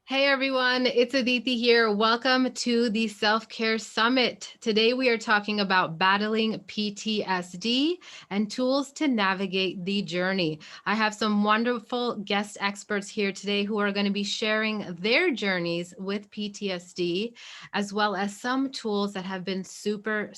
Hey everyone, it's Aditi here. Welcome to the Self-Care Summit. Today we are talking about battling PTSD and tools to navigate the journey. I have some wonderful guest experts here today who are going to be sharing their journeys with PTSD, as well as some tools that have been super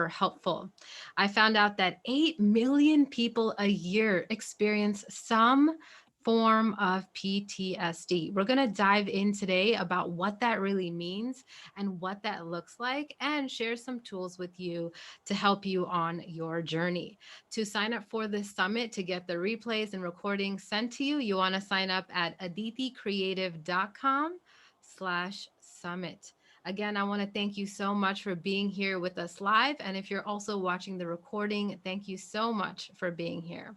helpful. I found out that 8 million people a year experience some form of PTSD. We're going to dive in today about what that really means and what that looks like, and share some tools with you to help you on your journey. To sign up for this summit, to get the replays and recordings sent to you, you want to sign up at aditicreative.com/summit. Again, I want to thank you so much for being here with us live. And if you're also watching the recording, thank you so much for being here.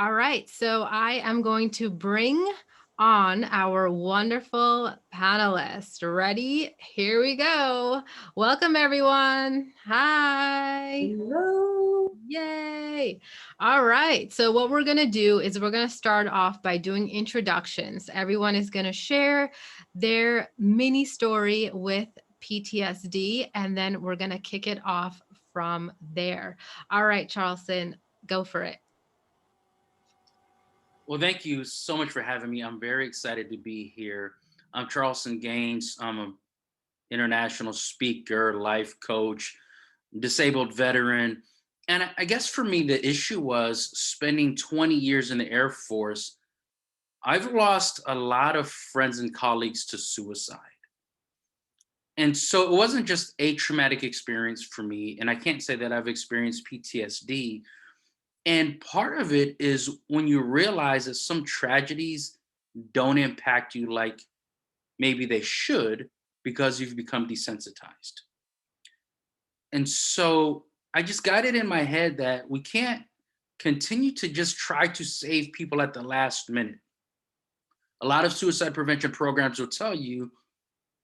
All right, so I am going to bring on our wonderful panelists. Ready? Here we go. Welcome, everyone. Hi. Hello. Yay. All right. So what we're going to do is we're going to start off by doing introductions. Everyone is going to share their mini story with PTSD, and then we're going to kick it off from there. All right, Charleston, go for it. Well, thank you so much for having me. I'm very excited to be here. I'm Charleston Gaines. I'm an international speaker, life coach, disabled veteran. And I guess for me, the issue was spending 20 years in the Air Force. I've lost a lot of friends and colleagues to suicide. And so it wasn't just a traumatic experience for me. And I can't say that I've experienced PTSD. And part of it is when you realize that some tragedies don't impact you like maybe they should because you've become desensitized. And so I just got it in my head that we can't continue to just try to save people at the last minute. A lot of suicide prevention programs will tell you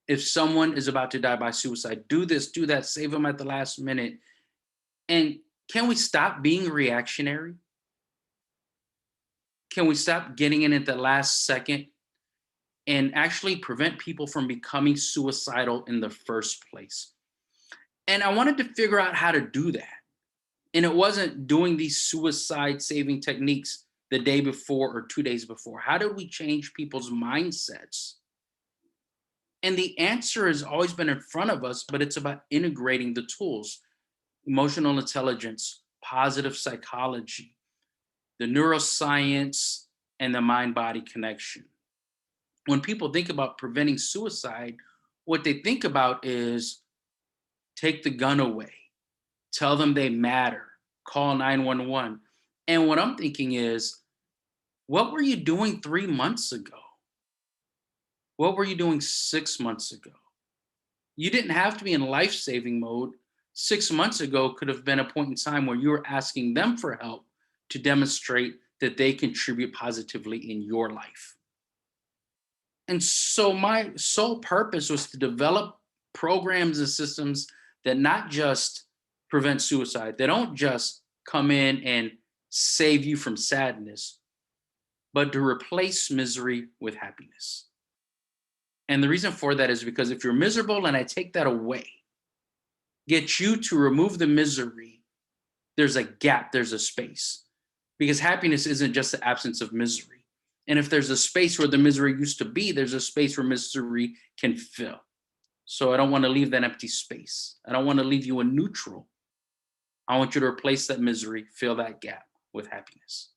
if someone is about to die by suicide, do this, do that, save them at the last minute. And can we stop being reactionary? Can we stop getting in at the last second and actually prevent people from becoming suicidal in the first place? And I wanted to figure out how to do that. And it wasn't doing these suicide saving techniques the day before or 2 days before. How did we change people's mindsets? And the answer has always been in front of us, but it's about integrating the tools: emotional intelligence, positive psychology, the neuroscience, and the mind-body connection. When people think about preventing suicide, what they think about is take the gun away, tell them they matter, call 911. And what I'm thinking is, what were you doing 3 months ago? What were you doing 6 months ago? You didn't have to be in life-saving mode. 6 months ago could have been a point in time where you were asking them for help to demonstrate that they contribute positively in your life. And so my sole purpose was to develop programs and systems that not just prevent suicide, they don't just come in and save you from sadness, but to replace misery with happiness. And the reason for that is because if you're miserable and I take that away, get you to remove the misery, there's a gap, there's a space. Because happiness isn't just the absence of misery. And if there's a space where the misery used to be, there's a space where misery can fill. So I don't want to leave that empty space. I don't want to leave you in neutral. I want you to replace that misery, fill that gap with happiness.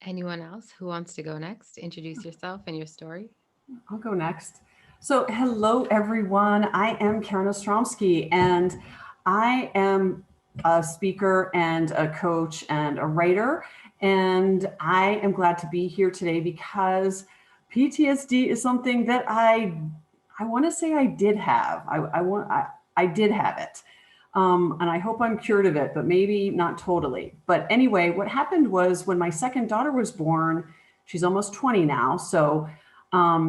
Anyone else who wants to go next? Introduce yourself and your story. I'll go next. So, hello everyone. I am Karen Ostromsky, and I am a speaker and a coach and a writer. And I am glad to be here today because PTSD is something that I want to say I did have. I did have it. And I hope I'm cured of it, but maybe not totally. But anyway, what happened was when my second daughter was born, she's almost 20 now. So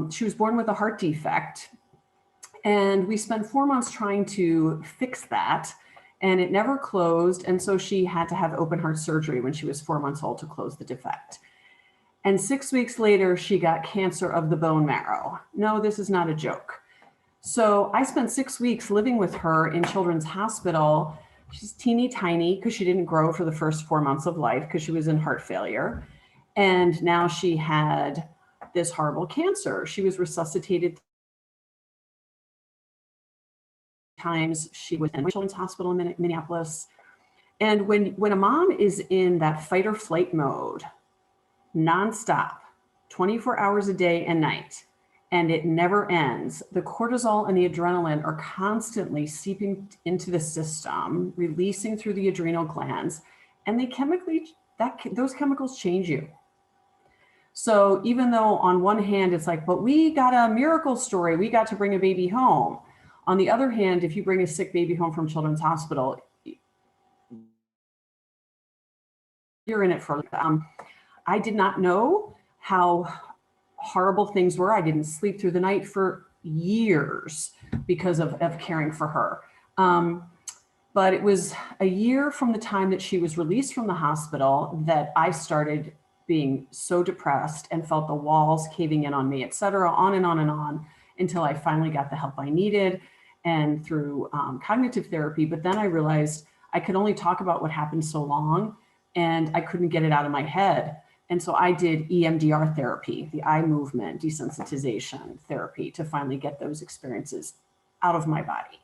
she was born with a heart defect. And we spent 4 months trying to fix that. and it never closed. And so she had to have open heart surgery when she was 4 months old to close the defect. And 6 weeks later, she got cancer of the bone marrow. No, this is not a joke. So I spent 6 weeks living with her in Children's Hospital. She's teeny tiny because she didn't grow for the first 4 months of life because she was in heart failure. And now she had this horrible cancer. She was resuscitated times. She was in Children's Hospital in Minneapolis. And when a mom is in that fight or flight mode, nonstop, 24 hours a day and night, and it never ends, the cortisol and the adrenaline are constantly seeping into the system, releasing through the adrenal glands, and those chemicals change you. So even though on one hand it's like, but we got a miracle story, we got to bring a baby home. On the other hand, if you bring a sick baby home from Children's Hospital, you're in it for. I did not know how horrible things were. I didn't sleep through the night for years because of caring for her. But it was a year from the time that she was released from the hospital that I started being so depressed and felt the walls caving in on me, et cetera, on and on and on, until I finally got the help I needed and through cognitive therapy. But then I realized I could only talk about what happened so long and I couldn't get it out of my head. And so I did EMDR therapy, the eye movement desensitization therapy, to finally get those experiences out of my body.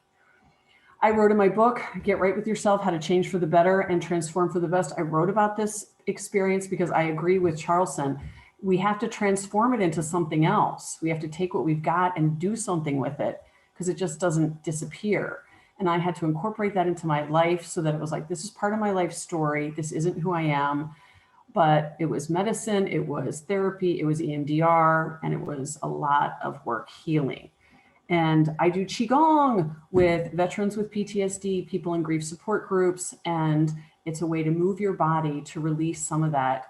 I wrote in my book, Get Right With Yourself, How to Change for the Better and Transform for the Best. I wrote about this experience because I agree with Charlson. We have to transform it into something else. We have to take what we've got and do something with it because it just doesn't disappear. And I had to incorporate that into my life so that it was like, this is part of my life story. This isn't who I am. But it was medicine, it was therapy, it was EMDR, and it was a lot of work healing. And I do Qigong with veterans with PTSD, people in grief support groups, and it's a way to move your body to release some of that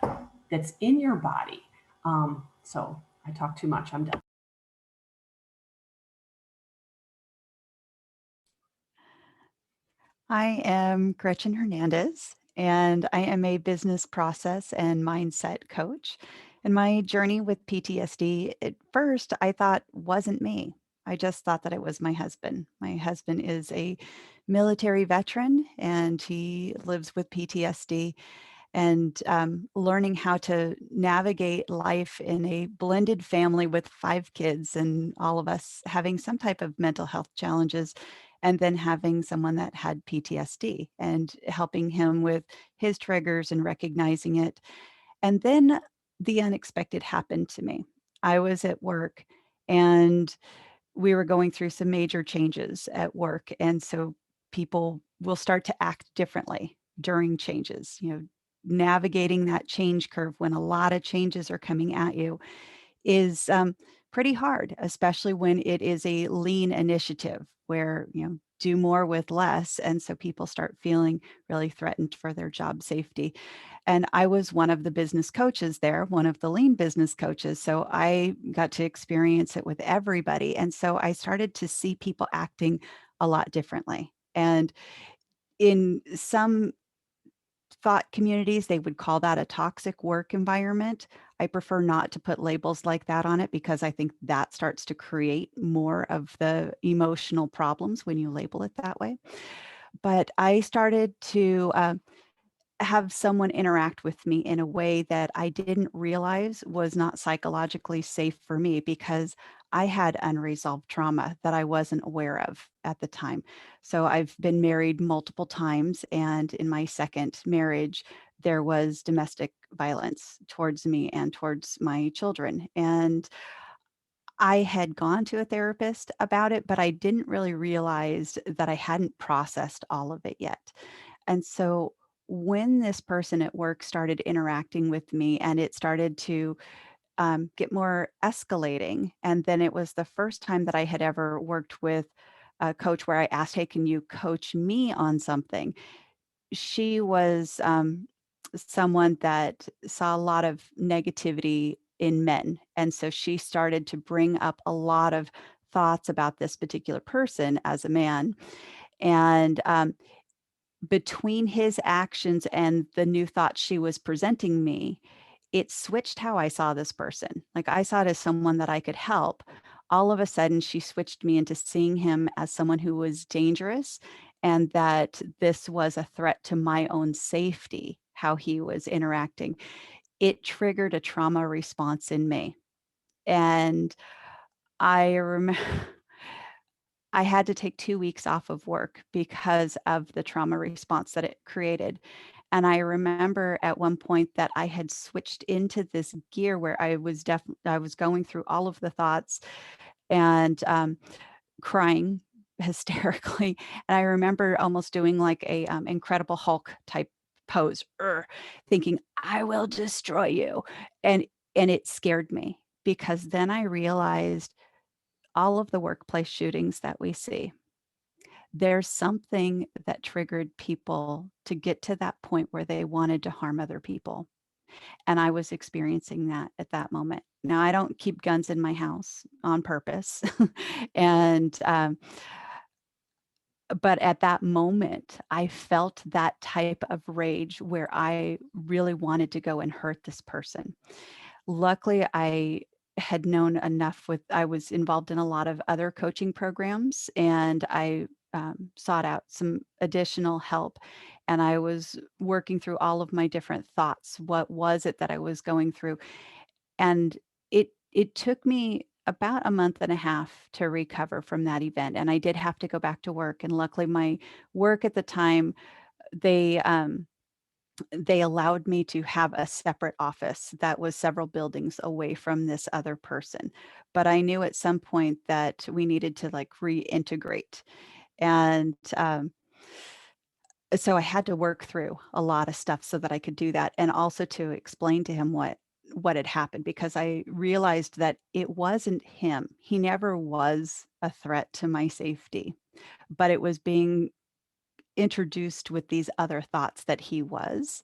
that's in your body. So I talk too much, I'm done. I am Gretchen Hernandez, and I am a business process and mindset coach. And my journey with PTSD, at first, I thought wasn't me. I just thought that it was my husband. My husband is a military veteran and he lives with PTSD. And learning how to navigate life in a blended family with 5 kids and all of us having some type of mental health challenges, and then having someone that had PTSD and helping him with his triggers and recognizing it. And then the unexpected happened to me. I was at work and we were going through some major changes at work. And so people will start to act differently during changes, navigating that change curve when a lot of changes are coming at you is pretty hard, especially when it is a lean initiative where, do more with less. And so people start feeling really threatened for their job safety. And I was one of the business coaches there, one of the lean business coaches. So I got to experience it with everybody. And so I started to see people acting a lot differently. And in some thought communities, they would call that a toxic work environment. I prefer not to put labels like that on it because I think that starts to create more of the emotional problems when you label it that way. But I started to have someone interact with me in a way that I didn't realize was not psychologically safe for me because I had unresolved trauma that I wasn't aware of at the time. So I've been married multiple times, and in my second marriage, there was domestic violence towards me and towards my children. And I had gone to a therapist about it, but I didn't really realize that I hadn't processed all of it yet. And so when this person at work started interacting with me and it started to get more escalating, and then it was the first time that I had ever worked with a coach where I asked, hey, can you coach me on something? She was someone that saw a lot of negativity in men. And so she started to bring up a lot of thoughts about this particular person as a man. And between his actions and the new thoughts she was presenting me, it switched how I saw this person. Like I saw it as someone that I could help. All of a sudden, she switched me into seeing him as someone who was dangerous and that this was a threat to my own safety, how he was interacting. It triggered a trauma response in me. And I remember I had to take 2 weeks off of work because of the trauma response that it created. And I remember at one point that I had switched into this gear where I was going through all of the thoughts and crying hysterically. And I remember almost doing like a Incredible Hulk type pose, thinking, I will destroy you. And it scared me because then I realized all of the workplace shootings that we see, there's something that triggered people to get to that point where they wanted to harm other people. And I was experiencing that at that moment. Now, I don't keep guns in my house on purpose. and, but at that moment, I felt that type of rage where I really wanted to go and hurt this person. Luckily, I had known enough I was involved in a lot of other coaching programs and I sought out some additional help. And I was working through all of my different thoughts. What was it that I was going through? And it took me about a month and a half to recover from that event. And I did have to go back to work. And luckily, my work at the time, they they allowed me to have a separate office that was several buildings away from this other person. But I knew at some point that we needed to like reintegrate. And so I had to work through a lot of stuff so that I could do that. And also to explain to him what had happened, because I realized that it wasn't him. He never was a threat to my safety, but it was being introduced with these other thoughts that he was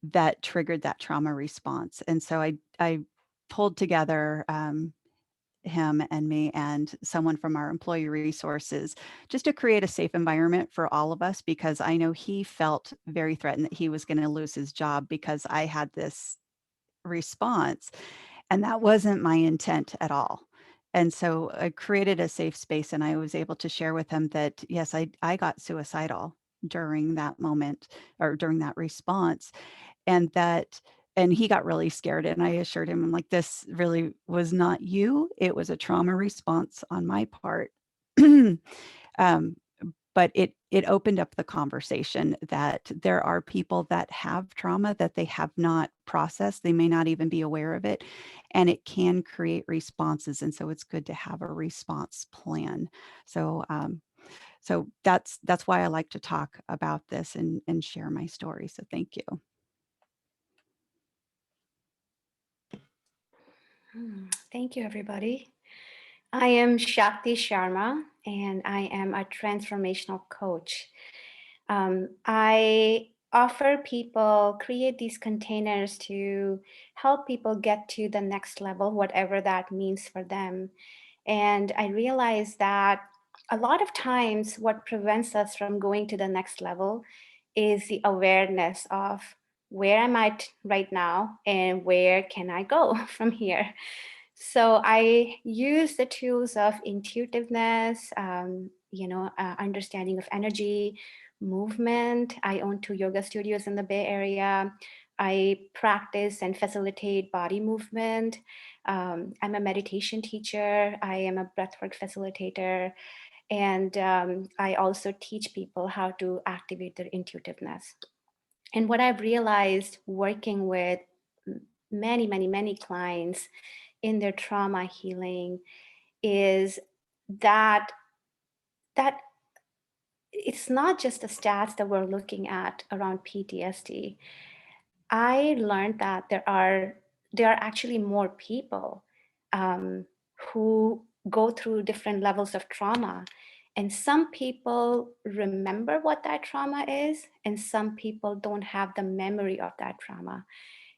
that triggered that trauma response. And so I pulled together him and me and someone from our employee resources just to create a safe environment for all of us, because I know he felt very threatened that he was going to lose his job because I had this response. And that wasn't my intent at all. And so I created a safe space and I was able to share with him that, yes, I got suicidal during that moment or during that response. And that and he got really scared and I assured him, I'm like, this really was not you. It was a trauma response on my part. um, but it opened up the conversation that there are people that have trauma that they have not processed. They may not even be aware of it, and it can create responses. And so it's good to have a response plan. So so that's why I like to talk about this and share my story. So thank you. Thank you, everybody. I am Shakti Sharma, and I am a transformational coach. I offer people, create these containers to help people get to the next level, whatever that means for them. And I realize that a lot of times what prevents us from going to the next level is the awareness of where am I right now and where can I go from here. So I use the tools of intuitiveness, understanding of energy, movement. I own 2 yoga studios in the Bay Area. I practice and facilitate body movement. I'm a meditation teacher. I am a breathwork facilitator. And I also teach people how to activate their intuitiveness. And what I've realized working with many, many, many clients in their trauma healing is that that it's not just the stats that we're looking at around PTSD. I learned that there are actually more people who go through different levels of trauma. And some people remember what that trauma is, and some people don't have the memory of that trauma.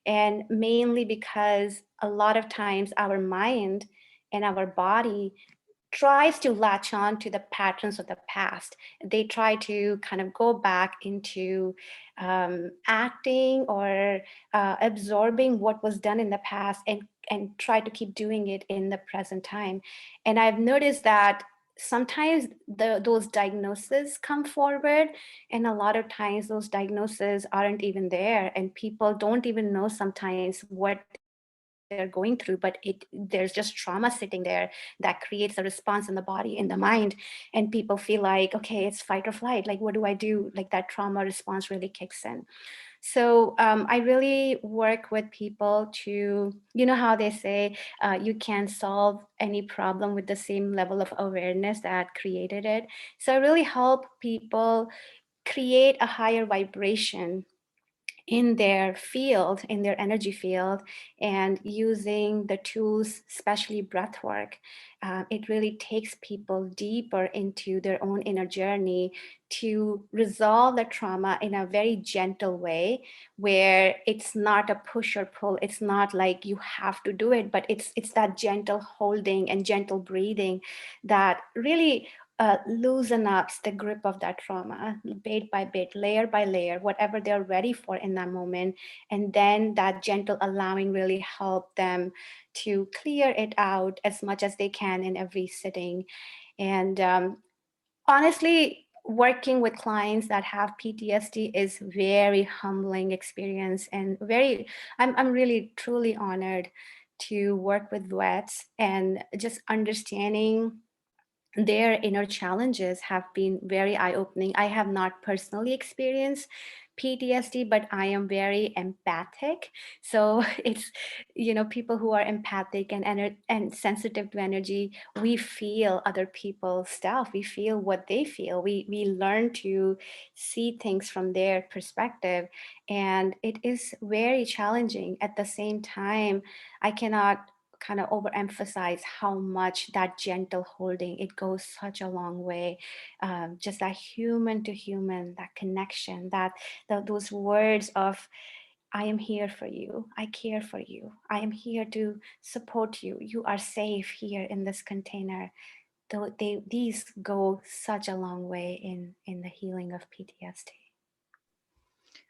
And mainly because a lot of times our mind and our body tries to latch on to the patterns of the past. They try to kind of go back into acting or absorbing what was done in the past and try to keep doing it in the present time. And I've noticed that sometimes those diagnoses come forward, and a lot of times those diagnoses aren't even there, and people don't even know sometimes what they're going through, but there's just trauma sitting there that creates a response in the body, in the mind, and people feel like, okay, it's fight or flight. Like, what do I do? Like that trauma response really kicks in. So I really work with people to, you know how they say you can't solve any problem with the same level of awareness that created it. So I really help people create a higher vibration in their field, in their energy field, and using the tools, especially breath work. It really takes people deeper into their own inner journey to resolve the trauma in a very gentle way, where it's not a push or pull. It's not like you have to do it, but it's that gentle holding and gentle breathing that really loosen up the grip of that trauma, bit by bit, layer by layer, whatever they're ready for in that moment. And then that gentle allowing really help them to clear it out as much as they can in every sitting. And honestly, working with clients that have PTSD is very humbling experience, and I'm really truly honored to work with vets, and just understanding their inner challenges have been very eye-opening. I have not personally experienced PTSD, but I am very empathic. So it's, people who are empathic and sensitive to energy, we feel other people's stuff. We feel what they feel. We learn to see things from their perspective. And it is very challenging. At the same time, I cannot kind of overemphasize how much that gentle holding, it goes such a long way. Just that human to human, that connection, those words of, I am here for you, I care for you, I am here to support you, you are safe here in this container. Though these go such a long way in the healing of PTSD.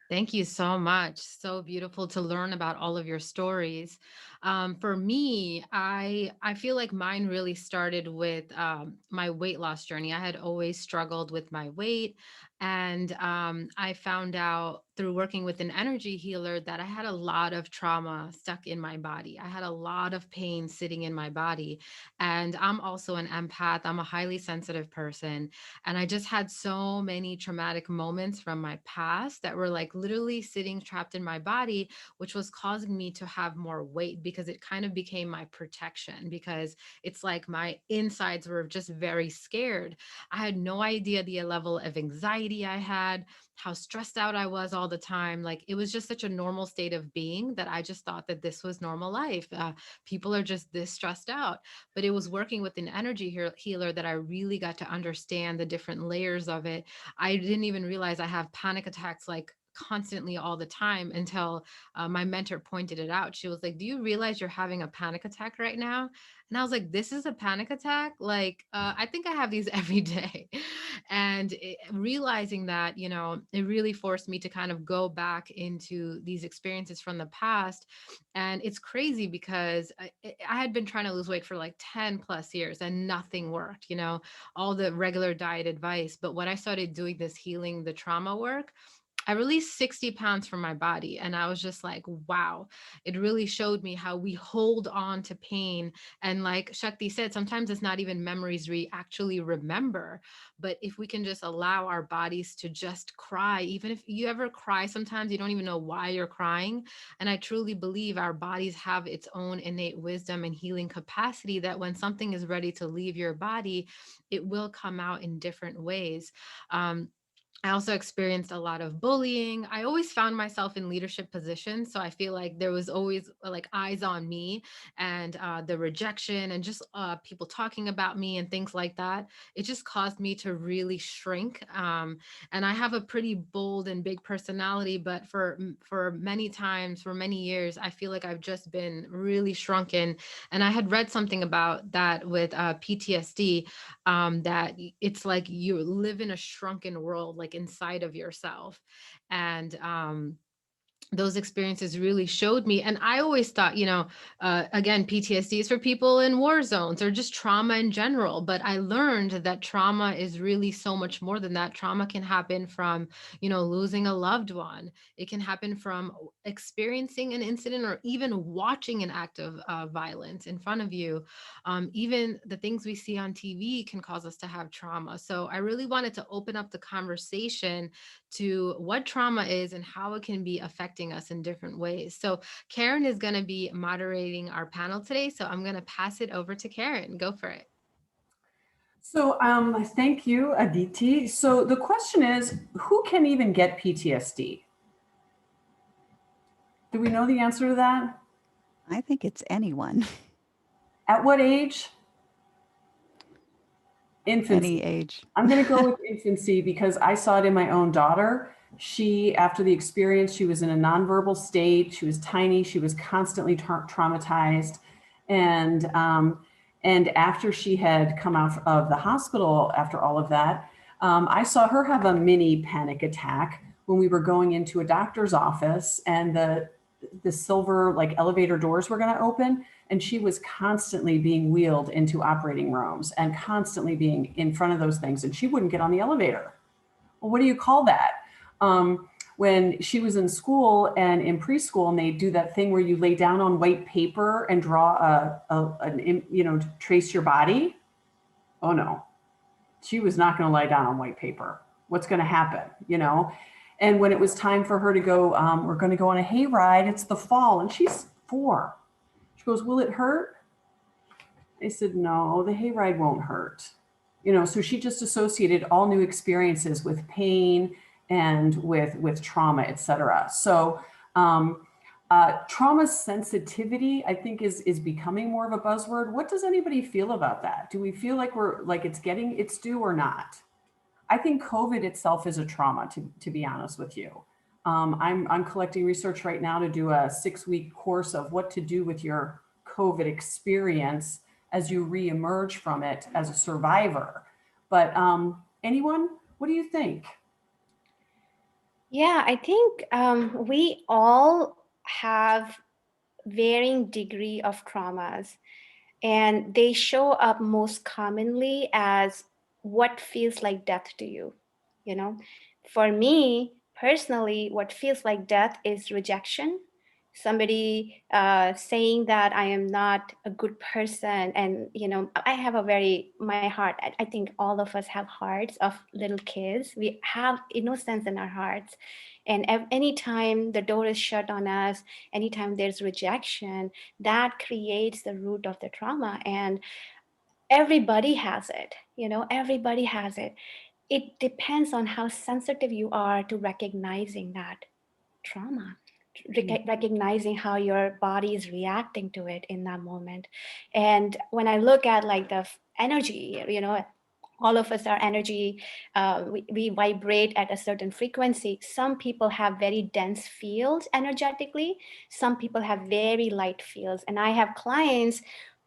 Thank you so much. So beautiful to learn about all of your stories. For me, I feel like mine really started with my weight loss journey. I had always struggled with my weight, and I found out through working with an energy healer that I had a lot of trauma stuck in my body. I had a lot of pain sitting in my body, and I'm also an empath. I'm a highly sensitive person, and I just had so many traumatic moments from my past that were like literally sitting trapped in my body, which was causing me to have more weight because it kind of became my protection, because it's like my insides were just very scared. I had no idea the level of anxiety I had, how stressed out I was all the time. Like it was just such a normal state of being that I just thought that this was normal life. People are just this stressed out. But it was working with an energy healer that I really got to understand the different layers of it. I didn't even realize I have panic attacks like constantly all the time until my mentor pointed it out. She was like, do you realize you're having a panic attack right now? And I was like, this is a panic attack? Like, I think I have these every day. And realizing that, it really forced me to kind of go back into these experiences from the past. And it's crazy because I had been trying to lose weight for like 10 plus years and nothing worked, all the regular diet advice. But when I started doing this healing, the trauma work, I released 60 pounds from my body. And I was just like, wow, it really showed me how we hold on to pain. And like Shakti said, sometimes it's not even memories we actually remember. But if we can just allow our bodies to just cry, even if you ever cry, sometimes you don't even know why you're crying. And I truly believe our bodies have its own innate wisdom and healing capacity that when something is ready to leave your body, it will come out in different ways. I also experienced a lot of bullying. I always found myself in leadership positions. So I feel like there was always like eyes on me, and the rejection and just people talking about me and things like that. It just caused me to really shrink. And I have a pretty bold and big personality, but for many times, for many years, I feel like I've just been really shrunken. And I had read something about that with PTSD, that it's like you live in a shrunken world, like inside of yourself. And those experiences really showed me. And I always thought, again, PTSD is for people in war zones or just trauma in general. But I learned that trauma is really so much more than that. Trauma can happen from, losing a loved one. It can happen from experiencing an incident or even watching an act of violence in front of you. Even the things we see on TV can cause us to have trauma. So I really wanted to open up the conversation to what trauma is and how it can be affecting us in different ways. So Karen is going to be moderating our panel today. So I'm going to pass it over to Karen. Go for it. So thank you, Aditi. So the question is, who can even get PTSD? Do we know the answer to that? I think it's anyone, At what age? Infancy. any age. I'm going to go with infancy because I saw it in my own daughter. She, after the experience, she was in a nonverbal state. She was tiny. She was constantly traumatized. And after she had come out of the hospital after all of that, I saw her have a mini panic attack when we were going into a doctor's office, and the silver like elevator doors were going to open, and she was constantly being wheeled into operating rooms and constantly being in front of those things, and she wouldn't get on the elevator. Well, what do you call that? When she was in school and in preschool, and they do that thing where you lay down on white paper and draw trace your body. Oh no, she was not going to lie down on white paper. What's going to happen, And when it was time for her to go, we're going to go on a hayride. It's the fall, and she's 4. She goes, will it hurt? I said, no, the hayride won't hurt. So she just associated all new experiences with pain and with trauma, et cetera. So trauma sensitivity, I think, is becoming more of a buzzword. What does anybody feel about that? Do we feel like it's getting its due or not? I think COVID itself is a trauma, to be honest with you. I'm collecting research right now to do a 6-week course of what to do with your COVID experience as you reemerge from it as a survivor. But anyone, what do you think? Yeah, I think we all have varying degree of traumas, and they show up most commonly as what feels like death to you. For me personally, what feels like death is rejection. Somebody saying that I am not a good person. And I have my heart, I think all of us have hearts of little kids. We have innocence in our hearts, and anytime the door is shut on us, anytime there's rejection, that creates the root of the trauma. And everybody has it. Everybody has it. It depends on how sensitive you are to recognizing that trauma, recognizing how your body is reacting to it in that moment. And when I look at like the energy, all of us are energy. We vibrate at a certain frequency. Some people have very dense fields energetically. Some people have very light fields. And I have clients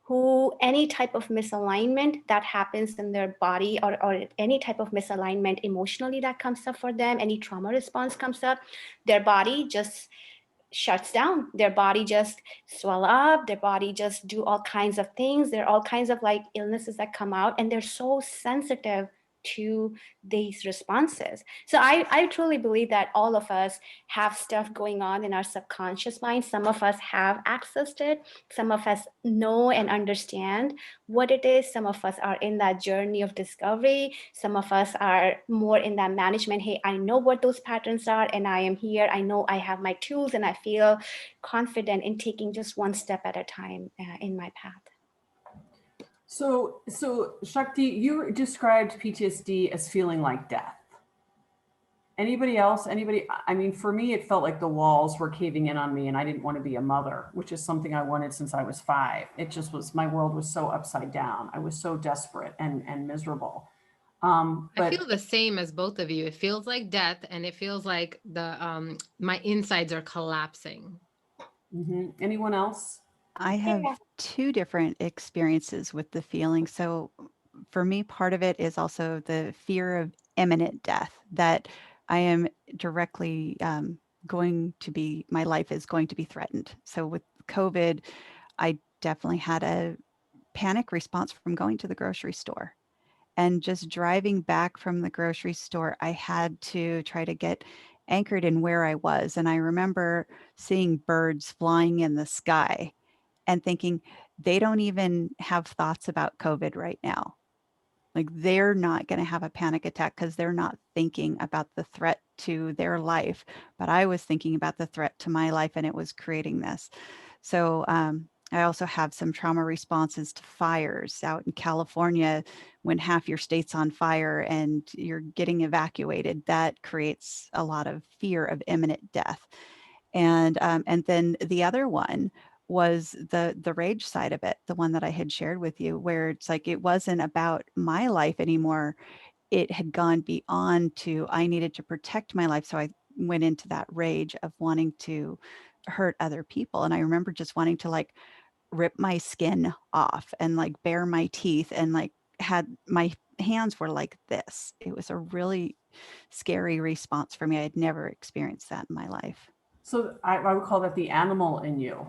who any type of misalignment that happens in their body, or any type of misalignment emotionally that comes up for them, any trauma response comes up, their body just shuts down. Their body just swell up. Their body just do all kinds of things. There are all kinds of like illnesses that come out, and they're so sensitive to these responses. So I truly believe that all of us have stuff going on in our subconscious mind. Some of us have accessed it. Some of us know and understand what it is. Some of us are in that journey of discovery. Some of us are more in that management. Hey, I know what those patterns are, and I am here. I know I have my tools, and I feel confident in taking just one step at a time in my path. So Shakti, you described PTSD as feeling like death. Anybody else? Anybody? I mean, for me, it felt like the walls were caving in on me and I didn't want to be a mother, which is something I wanted since I was 5. It just was, my world was so upside down. I was so desperate and miserable. I But feel the same as both of you. It feels like death, and it feels like my insides are collapsing. anyone else? I have Yeah. 2 different experiences with the feeling. So for me, part of it is also the fear of imminent death, that I am directly going to be, my life is going to be threatened. So with COVID, I definitely had a panic response from going to the grocery store. And just driving back from the grocery store, I had to try to get anchored in where I was. And I remember seeing birds flying in the sky and thinking, they don't even have thoughts about COVID right now. Like they're not going to have a panic attack because they're not thinking about the threat to their life. But I was thinking about the threat to my life, and it was creating this. So I also have some trauma responses to fires out in California. When half your state's on fire and you're getting evacuated, that creates a lot of fear of imminent death. And then the other one was the rage side of it, the one that I had shared with you, where it's like it wasn't about my life anymore. It had gone beyond to I needed to protect my life. So I went into that rage of wanting to hurt other people. And I remember just wanting to like rip my skin off and like bare my teeth and like had my hands were like this. It was a really scary response for me. I'd never experienced that in my life. So I would call that the animal in you.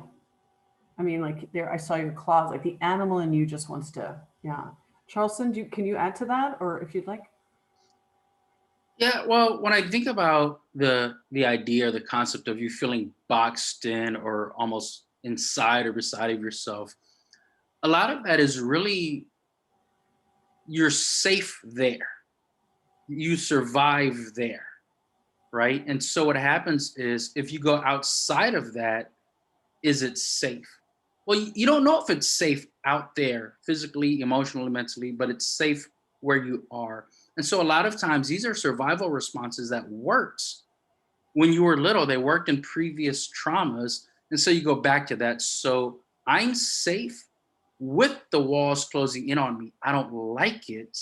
I mean, like there, I saw your claws, like the animal in you just wants to, yeah. Charleston, can you add to that, or if you'd like? Yeah, well, when I think about the idea, the concept of you feeling boxed in or almost inside or beside of yourself, a lot of that is really you're safe there. You survive there, right? And so what happens is if you go outside of that, is it safe? Well, you don't know if it's safe out there physically, emotionally, mentally, but it's safe where you are. And so a lot of times these are survival responses that works when you were little. They worked in previous traumas. And so you go back to that. So I'm safe with the walls closing in on me. I don't like it,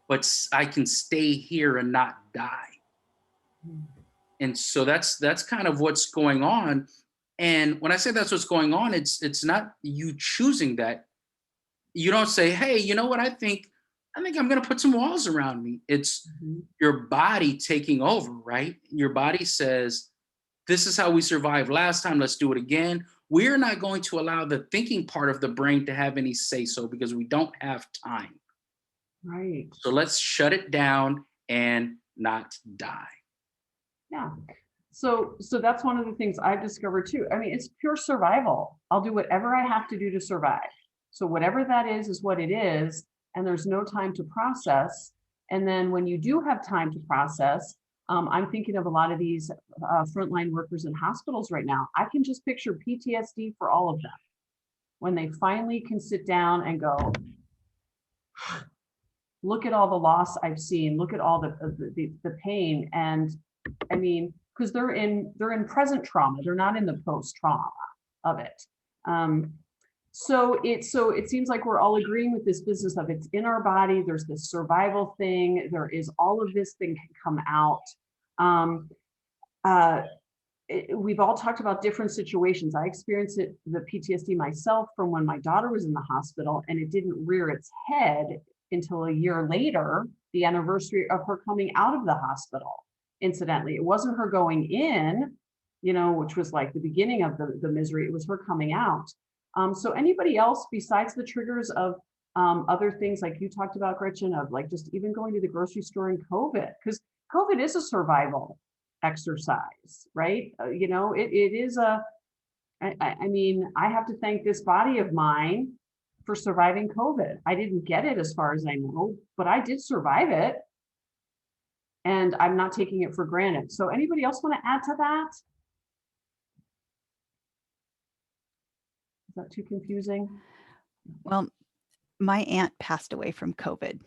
but I can stay here and not die. And so that's kind of what's going on. And when I say that's what's going on, it's not you choosing that. You don't say, hey, you know what, I think I'm going to put some walls around me. It's Mhm. your body taking over, right? Your body says, this is how we survived last time, let's do it again. We're not going to allow the thinking part of the brain to have any say so because we don't have time. Right. So let's shut it down and not die. Yeah. So that's one of the things I've discovered too. I mean, it's pure survival. I'll do whatever I have to do to survive. So whatever that is what it is, and there's no time to process. And then when you do have time to process, I'm thinking of a lot of these frontline workers in hospitals right now. I can just picture PTSD for all of them when they finally can sit down and go, look at all the loss I've seen, look at all the pain, and I mean, because they're in present trauma, they're not in the post trauma of it. So it seems like we're all agreeing with this business of it's in our body. There's this survival thing. There is all of this thing can come out. Um, uh, we've all talked about different situations. I experienced the PTSD myself from when my daughter was in the hospital, and it didn't rear its head until a year later, the anniversary of her coming out of the hospital. Incidentally, it wasn't her going in, which was like the beginning of the misery. It was her coming out. So anybody else besides the triggers of other things like you talked about, Gretchen, of like just even going to the grocery store in COVID, because COVID is a survival exercise, right? It is I mean, I have to thank this body of mine for surviving COVID. I didn't get it as far as I know, but I did survive it. And I'm not taking it for granted. So anybody else want to add to that? Is that too confusing? Well, my aunt passed away from COVID.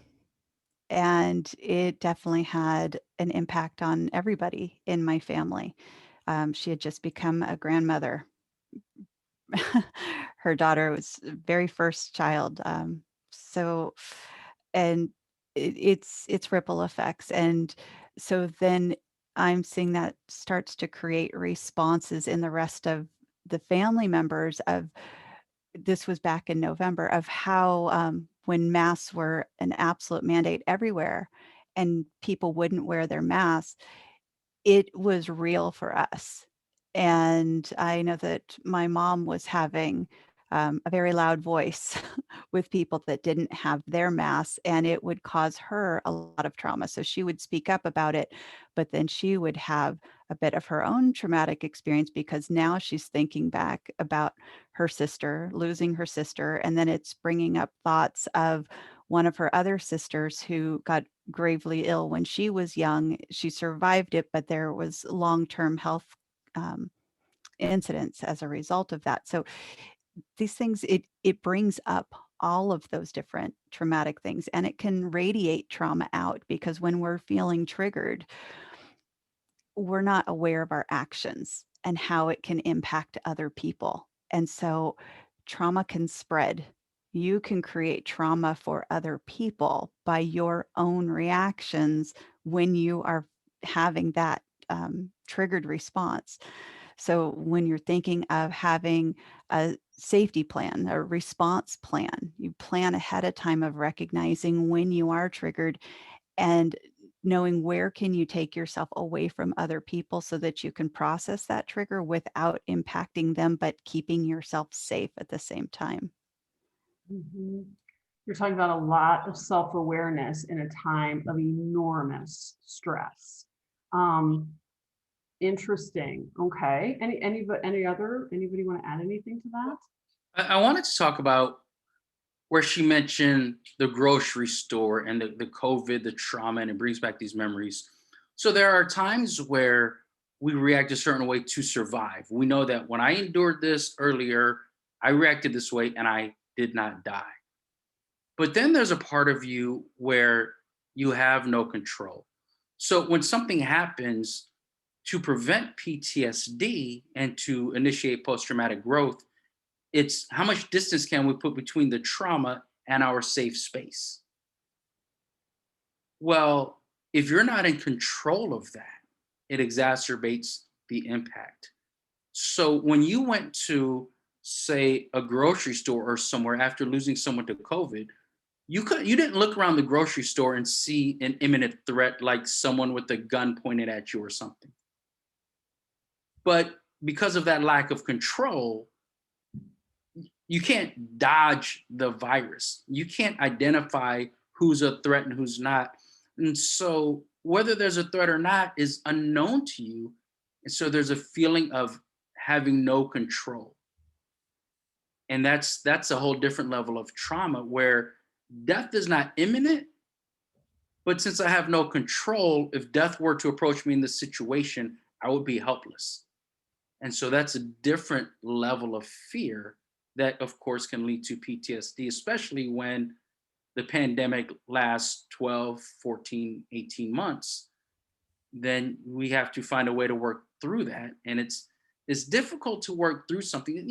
And it definitely had an impact on everybody in my family. She had just become a grandmother. Her daughter was the very first child. So, and it's ripple effects. And so then I'm seeing that starts to create responses in the rest of the family members of this was back in November of how when masks were an absolute mandate everywhere and people wouldn't wear their masks, it was real for us. And I know that my mom was having a very loud voice with people that didn't have their masks, and it would cause her a lot of trauma. So she would speak up about it, but then she would have a bit of her own traumatic experience because now she's thinking back about her sister, losing her sister, and then it's bringing up thoughts of one of her other sisters who got gravely ill when she was young. She survived it, but there was long-term health um, incidents as a result of that. So these things, it brings up all of those different traumatic things, and it can radiate trauma out because when we're feeling triggered, we're not aware of our actions and how it can impact other people. And so trauma can spread. You can create trauma for other people by your own reactions when you are having that triggered response. So when you're thinking of having a safety plan, a response plan, you plan ahead of time of recognizing when you are triggered and knowing where can you take yourself away from other people so that you can process that trigger without impacting them, but keeping yourself safe at the same time. Mhm. You're talking about a lot of self-awareness in a time of enormous stress. Um, Interesting. Okay. Anybody want to add anything to that? I wanted to talk about where she mentioned the grocery store and the COVID, the trauma, and it brings back these memories. So there are times where we react a certain way to survive. We know that when I endured this earlier, I reacted this way and I did not die. But then there's a part of you where you have no control. So when something happens, to prevent PTSD and to initiate post traumatic growth, it's how much distance can we put between the trauma and our safe space? Well, if you're not in control of that, it exacerbates the impact. So when you went to, say, a grocery store or somewhere after losing someone to COVID, you didn't look around the grocery store and see an imminent threat like someone with a gun pointed at you or something. But because of that lack of control, you can't dodge the virus. You can't identify who's a threat and who's not. And so whether there's a threat or not is unknown to you. And so there's a feeling of having no control. And that's a whole different level of trauma where death is not imminent, but since I have no control, if death were to approach me in this situation, I would be helpless. And so that's a different level of fear that, of course, can lead to PTSD, especially when the pandemic lasts 12, 14, 18 months. Then we have to find a way to work through that. And it's difficult to work through something.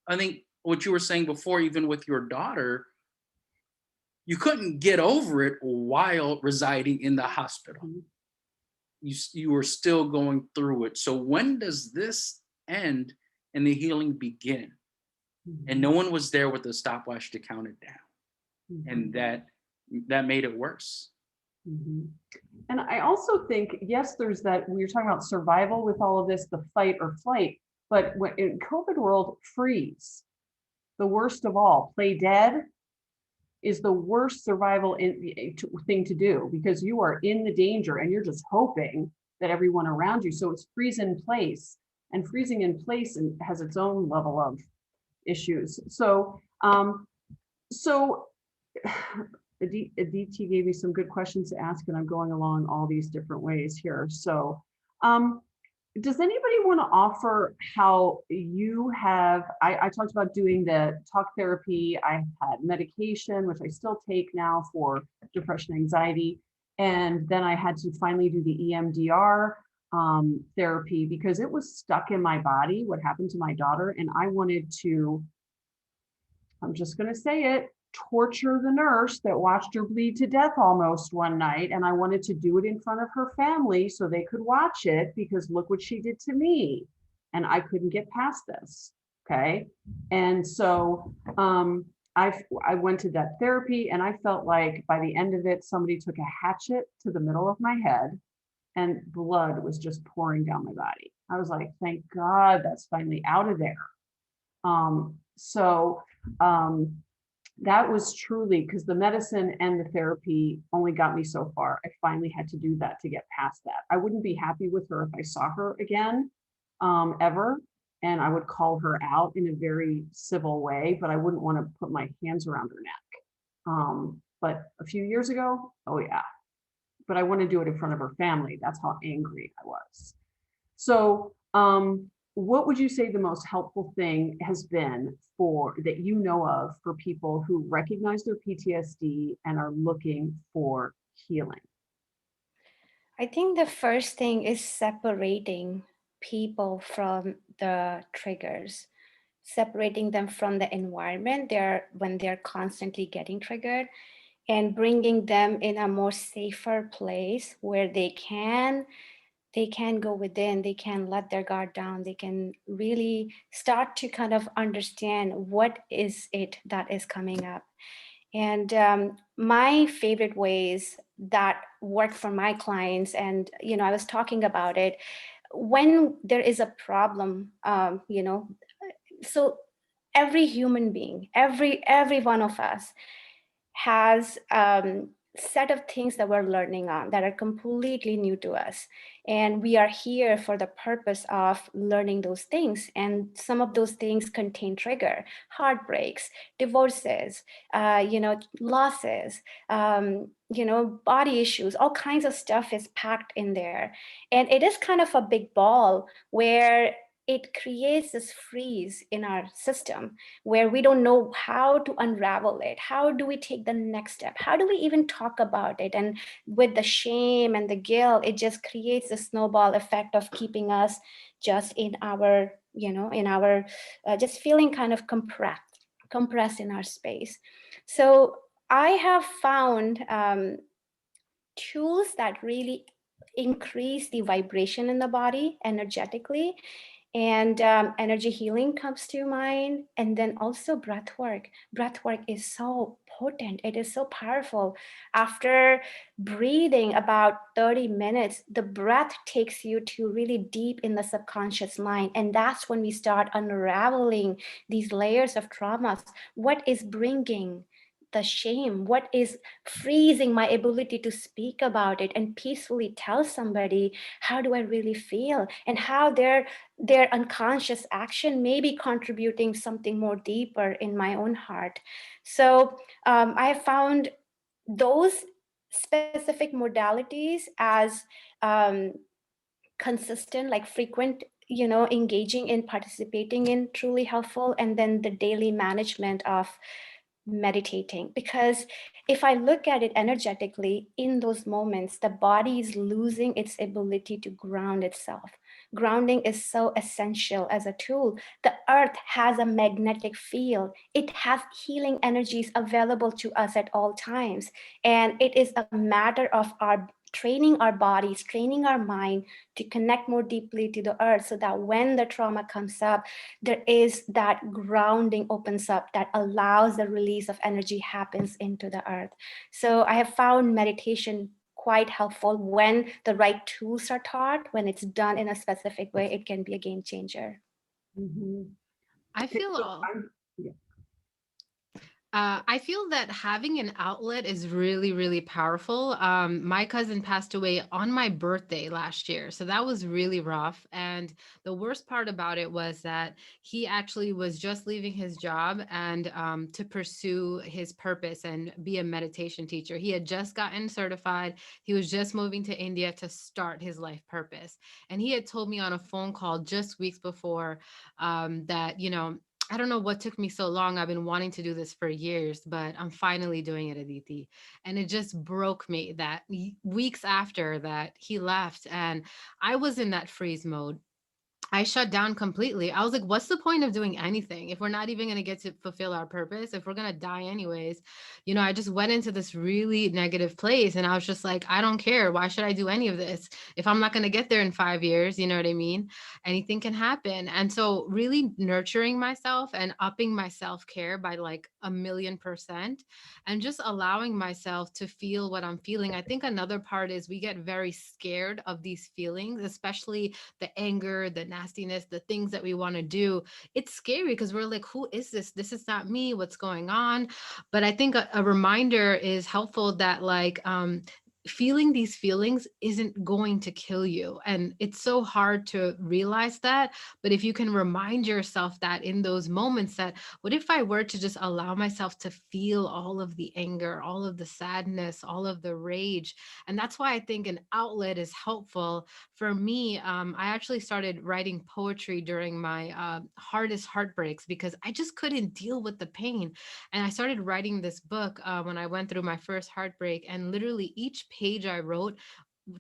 I think what you were saying before, even with your daughter, you couldn't get over it while residing in the hospital. You were still going through it. So when does this end and the healing begin? And no one was there with a stopwatch to count it down. And that made it worse. And I also think, yes, there's that, we were talking about survival with all of this, the fight or flight, but in COVID world, freeze, the worst of all. Play dead is the worst survival thing to do because you are in the danger and you're just hoping that everyone around you. So it's freeze in place, and freezing in place has its own level of issues. So, Aditi gave me some good questions to ask, and I'm going along all these different ways here. So, does anybody want to offer how you have, I talked about doing the talk therapy. I had medication, which I still take now for depression, anxiety. And then I had to finally do the EMDR therapy because it was stuck in my body, what happened to my daughter. And I wanted to, I'm just going to say it, torture the nurse that watched her bleed to death almost one night. And I wanted to do it in front of her family so they could watch it because look what she did to me. And I couldn't get past this. Okay. And so I went to that therapy and I felt like by the end of it, somebody took a hatchet to the middle of my head and blood was just pouring down my body. I was like, thank God that's finally out of there. That was truly because the medicine and the therapy only got me so far. I finally had to do that to get past that. I wouldn't be happy with her if I saw her again, ever. And I would call her out in a very civil way, but I wouldn't want to put my hands around her neck. But a few years ago, oh yeah. But I want to do it in front of her family. That's how angry I was. So, what would you say the most helpful thing has been for that you know of for people who recognize their PTSD and are looking for healing? I think the first thing is separating people from the triggers, separating them from the environment when they're constantly getting triggered, and bringing them in a more safer place where they can go within, they can let their guard down, they can really start to kind of understand what is it that is coming up. And my favorite ways that work for my clients, and I was talking about it, when there is a problem, so every human being, every one of us has set of things that we're learning on that are completely new to us, and we are here for the purpose of learning those things. And some of those things contain trigger: heartbreaks, divorces, losses, body issues. All kinds of stuff is packed in there, and it is kind of a big ball where it creates this freeze in our system where we don't know how to unravel it. How do we take the next step? How do we even talk about it? And with the shame and the guilt, it just creates a snowball effect of keeping us just in our, just feeling kind of compressed in our space. So I have found tools that really increase the vibration in the body energetically, and energy healing comes to mind. And then also breath work. Breath work is so potent. It is so powerful. After breathing about 30 minutes, the breath takes you to really deep in the subconscious mind. And that's when we start unraveling these layers of traumas. What is bringing the shame? What is freezing my ability to speak about it and peacefully tell somebody how do I really feel, and how their unconscious action may be contributing something more deeper in my own heart. So I have found those specific modalities as consistent, like frequent, engaging in, participating in, truly helpful. And then the daily management of meditating, because if I look at it energetically, in those moments the body is losing its ability to ground itself. Grounding is so essential as a tool. The earth has a magnetic field. It has healing energies available to us at all times, and it is a matter of our training our bodies, training our mind to connect more deeply to the earth, so that when the trauma comes up, there is that grounding opens up that allows the release of energy happens into the earth. So I have found meditation quite helpful when the right tools are taught. When it's done in a specific way, it can be a game changer. Mm-hmm. I Okay, feel so all. yeah. I feel that having an outlet is really, really powerful. My cousin passed away on my birthday last year, so that was really rough. And the worst part about it was that he actually was just leaving his job and to pursue his purpose and be a meditation teacher. He had just gotten certified. He was just moving to India to start his life purpose. And he had told me on a phone call just weeks before that, I don't know what took me so long. I've been wanting to do this for years, but I'm finally doing it, Aditi. And it just broke me that weeks after that he left and I was in that freeze mode. I shut down completely. I was like, what's the point of doing anything if we're not even going to get to fulfill our purpose, if we're going to die anyways? I just went into this really negative place and I was just like, I don't care. Why should I do any of this if I'm not going to get there in 5 years? You know what I mean? Anything can happen. And so, really nurturing myself and upping my self care by like 1,000,000% and just allowing myself to feel what I'm feeling. I think another part is we get very scared of these feelings, especially the anger, the nastiness, the things that we want to do. It's scary because we're like, who is this? This is not me. What's going on? But I think a reminder is helpful that like feeling these feelings isn't going to kill you. And it's so hard to realize that. But if you can remind yourself that in those moments, that what if I were to just allow myself to feel all of the anger, all of the sadness, all of the rage? And that's why I think an outlet is helpful for me. I actually started writing poetry during my hardest heartbreaks because I just couldn't deal with the pain. And I started writing this book when I went through my first heartbreak. And literally each page I wrote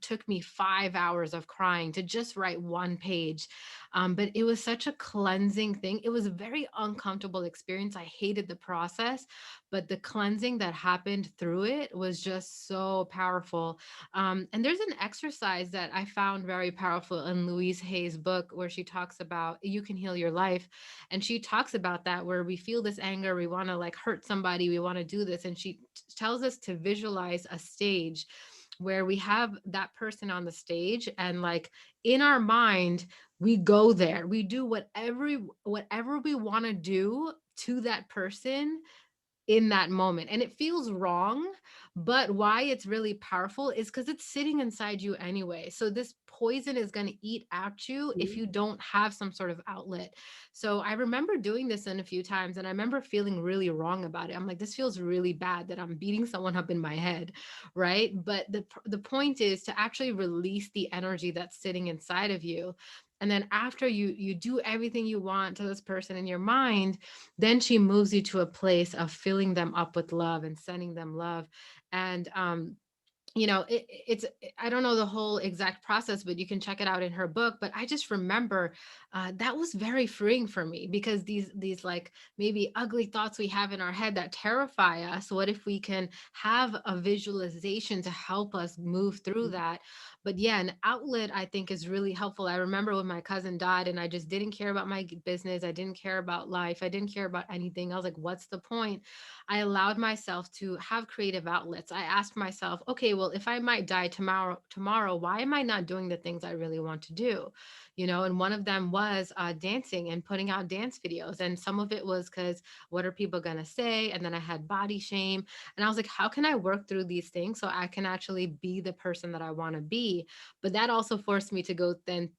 took me 5 hours of crying to just write one page. But it was such a cleansing thing. It was a very uncomfortable experience. I hated the process, but the cleansing that happened through it was just so powerful. And there's an exercise that I found very powerful in Louise Hay's book where she talks about you can heal your life. And she talks about that where we feel this anger, we want to like hurt somebody, we want to do this. And she tells us to visualize a stage where we have that person on the stage and like in our mind we go there, we do whatever we want to do to that person in that moment. And it feels wrong, but why it's really powerful is because it's sitting inside you anyway. So this poison is going to eat at you if you don't have some sort of outlet. So I remember doing this in a few times and I remember feeling really wrong about it. I'm like, this feels really bad that I'm beating someone up in my head, right? But the point is to actually release the energy that's sitting inside of you. And then after you do everything you want to this person in your mind, then she moves you to a place of filling them up with love and sending them love. And it's I don't know the whole exact process, but you can check it out in her book. But I just remember that was very freeing for me because these like maybe ugly thoughts we have in our head that terrify us, what if we can have a visualization to help us move through that? But yeah, an outlet I think is really helpful. I remember when my cousin died and I just didn't care about my business, I didn't care about life, I didn't care about anything. I was like, what's the point? I allowed myself to have creative outlets. I asked myself, okay, well, if I might die tomorrow, why am I not doing the things I really want to do? And one of them was dancing and putting out dance videos. And some of it was because what are people going to say? And then I had body shame. And I was like, how can I work through these things so I can actually be the person that I want to be? But that also forced me to go then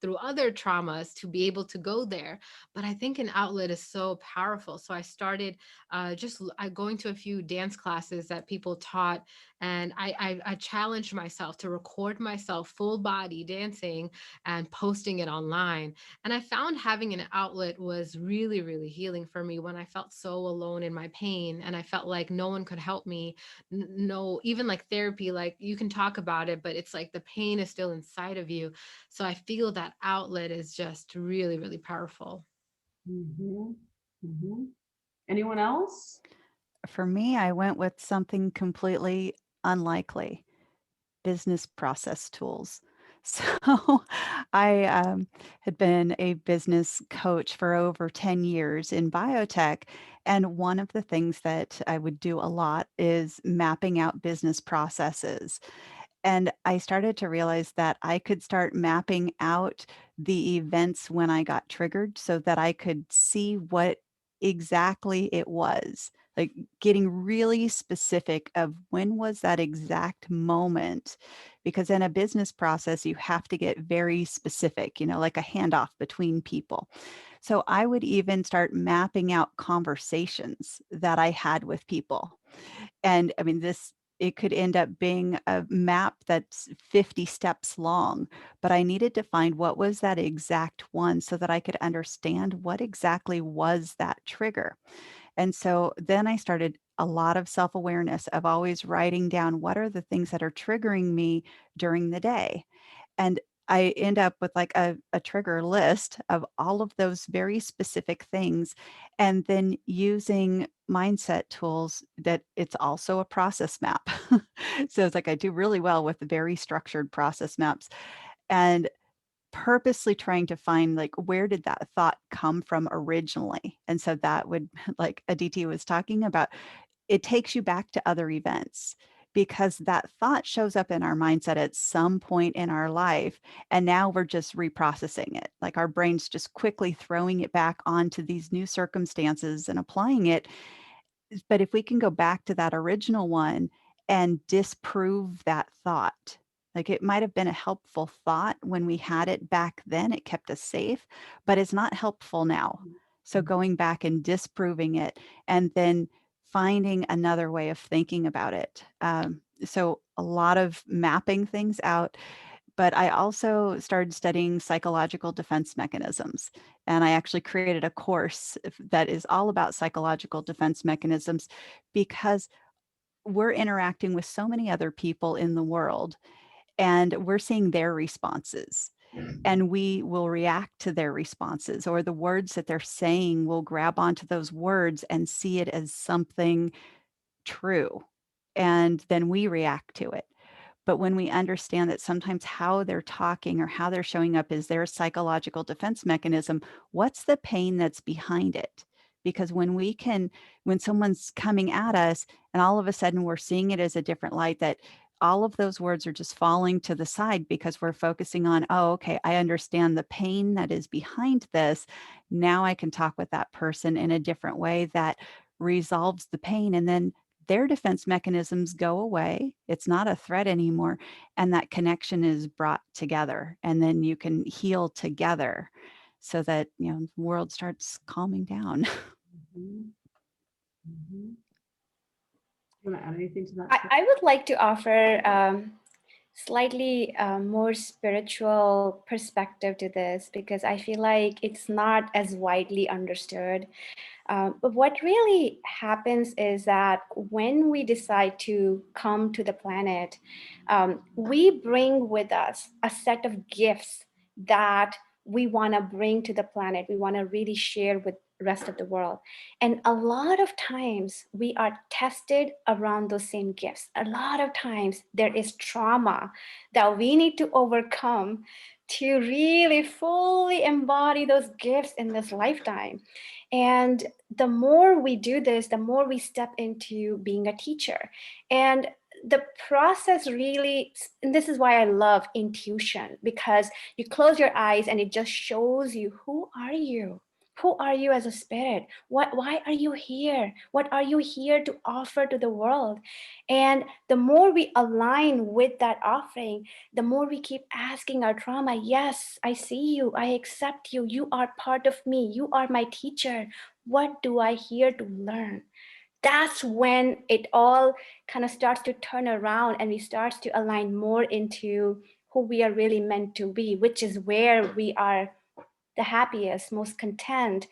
through other traumas to be able to go there. But I think an outlet is so powerful. So I started going to a few dance classes that people taught, and I challenged myself to record myself full body dancing and posting it online. And I found having an outlet was really, really healing for me when I felt so alone in my pain and I felt like no one could help me. No, even like therapy, like you can talk about it, but it's like the pain is still inside of you. So I feel that outlet is just really, really powerful. Mm-hmm. Mm-hmm. Anyone else? For me, I went with something completely unlikely, business process tools. So I had been a business coach for over 10 years in biotech. And one of the things that I would do a lot is mapping out business processes. And I started to realize that I could start mapping out the events when I got triggered so that I could see what exactly it was. like getting really specific of when was that exact moment, because in a business process, you have to get very specific, like a handoff between people. So I would even start mapping out conversations that I had with people. And I mean, it could end up being a map that's 50 steps long, but I needed to find what was that exact one so that I could understand what exactly was that trigger. And so then I started a lot of self-awareness of always writing down what are the things that are triggering me during the day. And I end up with like a trigger list of all of those very specific things. And then using mindset tools that it's also a process map. So it's like I do really well with the very structured process maps and purposely trying to find like where did that thought come from originally. And so that would, like Aditi was talking about, it takes you back to other events because that thought shows up in our mindset at some point in our life. And now we're just reprocessing it. Like our brain's just quickly throwing it back onto these new circumstances and applying it. But if we can go back to that original one and disprove that thought, like it might have been a helpful thought when we had it back then, it kept us safe, but it's not helpful now. So going back and disproving it and then finding another way of thinking about it. So a lot of mapping things out, but I also started studying psychological defense mechanisms. And I actually created a course that is all about psychological defense mechanisms because we're interacting with so many other people in the world and we're seeing their responses. And we will react to their responses, or the words that they're saying, will grab onto those words and see it as something true. And then we react to it. But when we understand that sometimes how they're talking or how they're showing up is their psychological defense mechanism, what's the pain that's behind it? Because when someone's coming at us and all of a sudden we're seeing it as a different light, that all of those words are just falling to the side because we're focusing on, oh, okay, I understand the pain that is behind this. Now I can talk with that person in a different way that resolves the pain. And then their defense mechanisms go away. It's not a threat anymore. And that connection is brought together. And then you can heal together so that, the world starts calming down. Mhm. Mhm. You want to add anything to that? I would like to offer slightly more spiritual perspective to this because I feel like it's not as widely understood. But what really happens is that when we decide to come to the planet, we bring with us a set of gifts that we want to bring to the planet. We want to really share with the rest of the world. And a lot of times we are tested around those same gifts. A lot of times there is trauma that we need to overcome to really fully embody those gifts in this lifetime. And the more we do this, the more we step into being a teacher. And the process really, and this is why I love intuition, because you close your eyes and it just shows you, who are you? Who are you as a spirit? Why are you here? What are you here to offer to the world? And the more we align with that offering, the more we keep asking our trauma, yes, I see you, I accept you, you are part of me, you are my teacher. What do I here to learn? That's when it all kind of starts to turn around and we start to align more into who we are really meant to be, which is where we are the happiest, most content,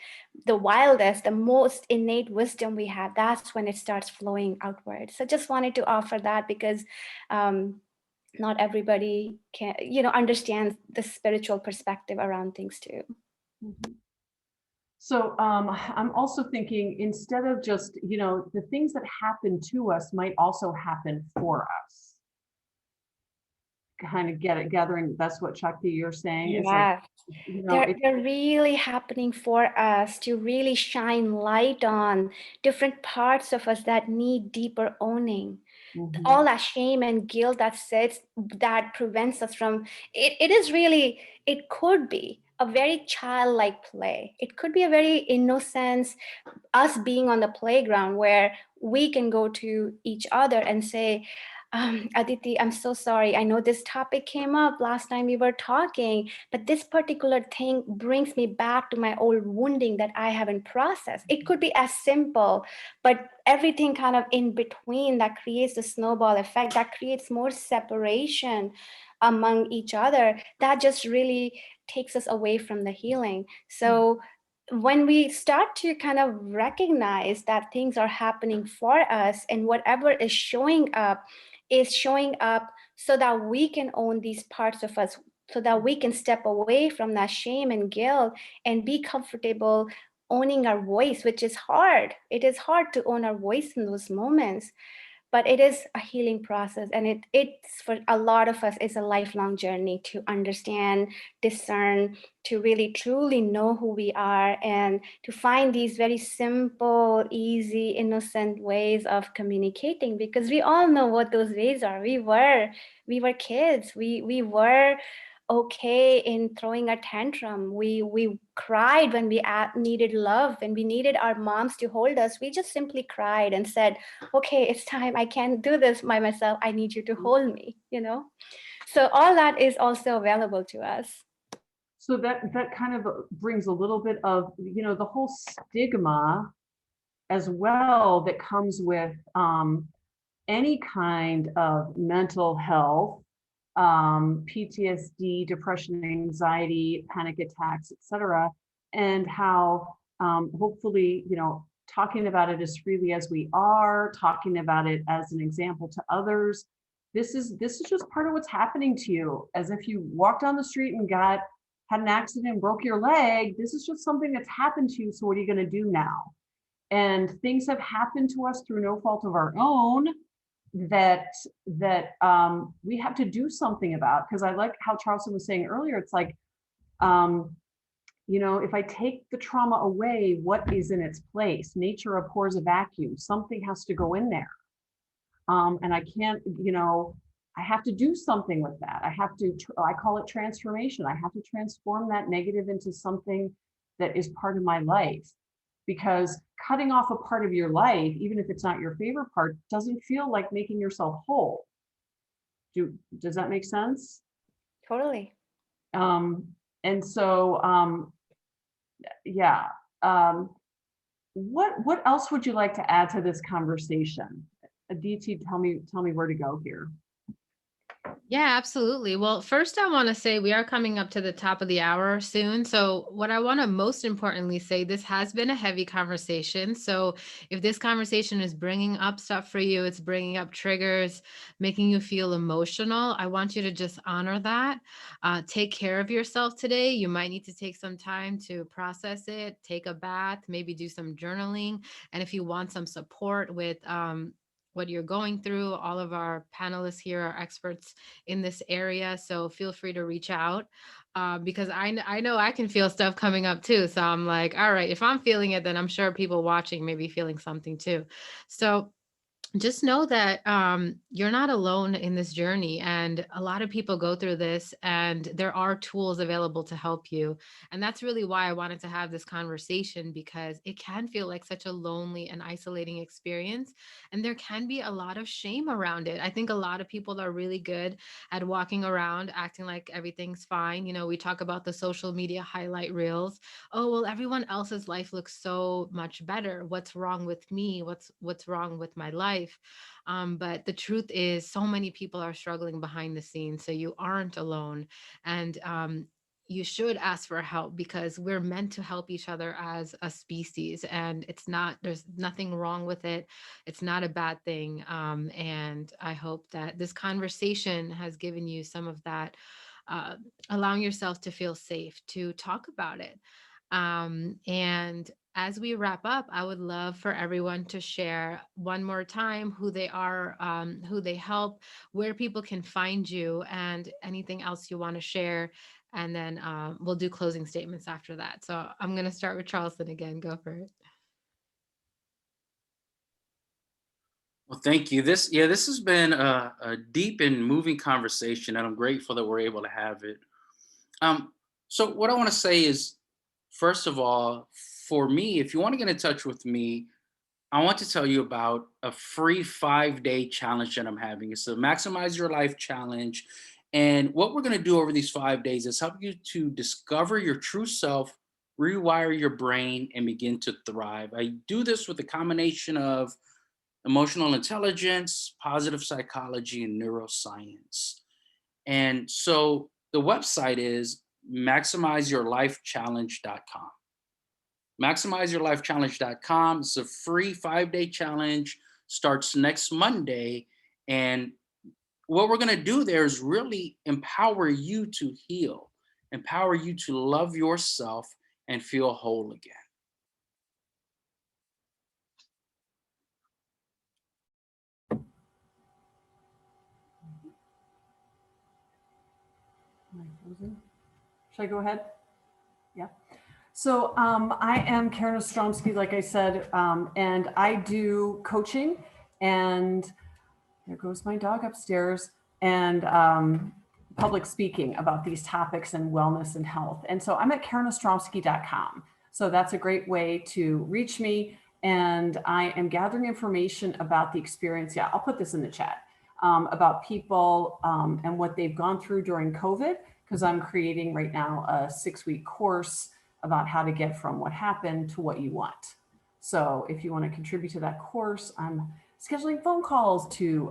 the wildest, the most innate wisdom we have. That's when it starts flowing outward. So just wanted to offer that because not everybody can, understands the spiritual perspective around things too. Mhm. So I'm also thinking, instead of just, the things that happen to us might also happen for us. Kind of gathering, that's what Shakti you're saying. It's like, They're really happening for us to really shine light on different parts of us that need deeper owning. All that shame and guilt that sits, that prevents us from, it is really, it could be a very childlike play. It could be a very innocence, us being on the playground where we can go to each other and say, Aditi, I'm so sorry. I know this topic came up last time we were talking, but this particular thing brings me back to my old wounding that I haven't processed. It could be as simple, but everything kind of in between that creates the snowball effect, that creates more separation among each other. That just really takes us away from the healing. So when we start to kind of recognize that things are happening for us and whatever is showing up so that we can own these parts of us, so that we can step away from that shame and guilt and be comfortable owning our voice, which is hard. It is hard to own our voice in those moments, but it is a healing process, and it's for a lot of us is a lifelong journey to understand, discern, to really truly know who we are, and to find these very simple, easy, innocent ways of communicating, because we all know what those ways are. We were kids. We were okay in throwing a tantrum. We cried when we needed love, and we needed our moms to hold us. We just simply cried and said, okay, it's time. I can't do this by myself. I need you to hold me, So all that is also available to us. So that kind of brings a little bit of, the whole stigma as well that comes with any kind of mental health, PTSD, depression, anxiety, panic attacks, etc., and how hopefully, talking about it as freely as we are, talking about it as an example to others. This is just part of what's happening to you. As if you walked down the street and had an accident and broke your leg. This is just something that's happened to you. So what are you going to do now? And things have happened to us through no fault of our own that we have to do something about. Because I like how Charleston was saying earlier, it's like, if I take the trauma away, what is in its place? Nature abhors a vacuum. Something has to go in there. And I can't, I have to do something with that. I call it transformation. I have to transform that negative into something that is part of my life. Because cutting off a part of your life, even if it's not your favorite part, doesn't feel like making yourself whole. Does that make sense? Totally. And so, yeah. What else would you like to add to this conversation? Aditi, tell me where to go here. Yeah, absolutely. Well, first, I want to say we are coming up to the top of the hour soon. So, what I want to most importantly say, this has been a heavy conversation. So, if this conversation is bringing up stuff for you, it's bringing up triggers, making you feel emotional, I want you to just honor that. Take care of yourself today. You might need to take some time to process it, take a bath, maybe do some journaling. And if you want some support with, what you're going through, all of our panelists here are experts in this area. So feel free to reach out because I know I can feel stuff coming up too. So I'm like, all right, if I'm feeling it, then I'm sure people watching may be feeling something too. So just know that you're not alone in this journey, and a lot of people go through this, and there are tools available to help you. And that's really why I wanted to have this conversation, because it can feel like such a lonely and isolating experience, and there can be a lot of shame around it. I think a lot of people are really good at walking around acting like everything's fine. We talk about the social media highlight reels. Oh, well, everyone else's life looks so much better. What's wrong with me? What's wrong with my life? But the truth is, so many people are struggling behind the scenes. So you aren't alone. And you should ask for help, because we're meant to help each other as a species. And there's nothing wrong with it. It's not a bad thing. And I hope that this conversation has given you some of that, allowing yourself to feel safe to talk about it. And as we wrap up, I would love for everyone to share one more time who they are, who they help, where people can find you, and anything else you want to share. And then we'll do closing statements after that. So I'm going to start with Charleston again. Go for it. Well, thank you. This has been a deep and moving conversation, and I'm grateful that we're able to have it. So what I want to say is, first of all, for me, if you want to get in touch with me, I want to tell you about a free 5-day challenge that I'm having. It's a Maximize Your Life challenge. And what we're going to do over these 5 days is help you to discover your true self, rewire your brain, and begin to thrive. I do this with a combination of emotional intelligence, positive psychology, and neuroscience. And so the website is maximizeyourlifechallenge.com. Maximizeyourlifechallenge.com. It's a free 5-day challenge, starts next Monday. And what we're going to do there is really empower you to heal, empower you to love yourself and feel whole again. Am I frozen? Should I go ahead? Yeah. So I am Karen Ostromsky, like I said, and I do coaching, and there goes my dog upstairs, and public speaking about these topics and wellness and health. And so I'm at KarenOstromsky.com. So that's a great way to reach me. And I am gathering information about the experience. Yeah, I'll put this in the chat about people and what they've gone through during COVID, because I'm creating right now a 6-week course about how to get from what happened to what you want. So if you want to contribute to that course, I'm scheduling phone calls to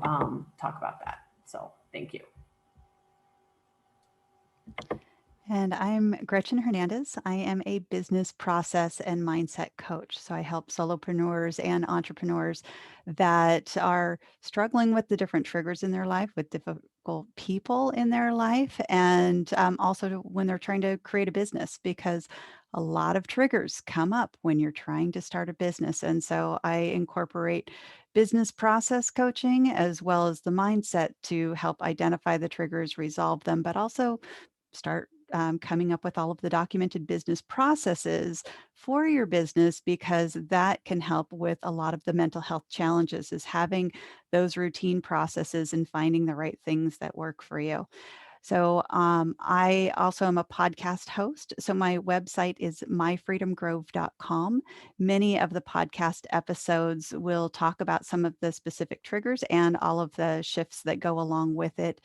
talk about that. So thank you. And I'm Gretchen Hernandez. I am a business process and mindset coach. So I help solopreneurs and entrepreneurs that are struggling with the different triggers in their life, with difficult people in their life, and also when they're trying to create a business, because a lot of triggers come up when you're trying to start a business. And so I incorporate business process coaching as well as the mindset to help identify the triggers, resolve them, but also start coming up with all of the documented business processes for your business, because that can help with a lot of the mental health challenges, is having those routine processes and finding the right things that work for you. So I also am a podcast host. So my website is myfreedomgrove.com. Many of the podcast episodes will talk about some of the specific triggers and all of the shifts that go along with it.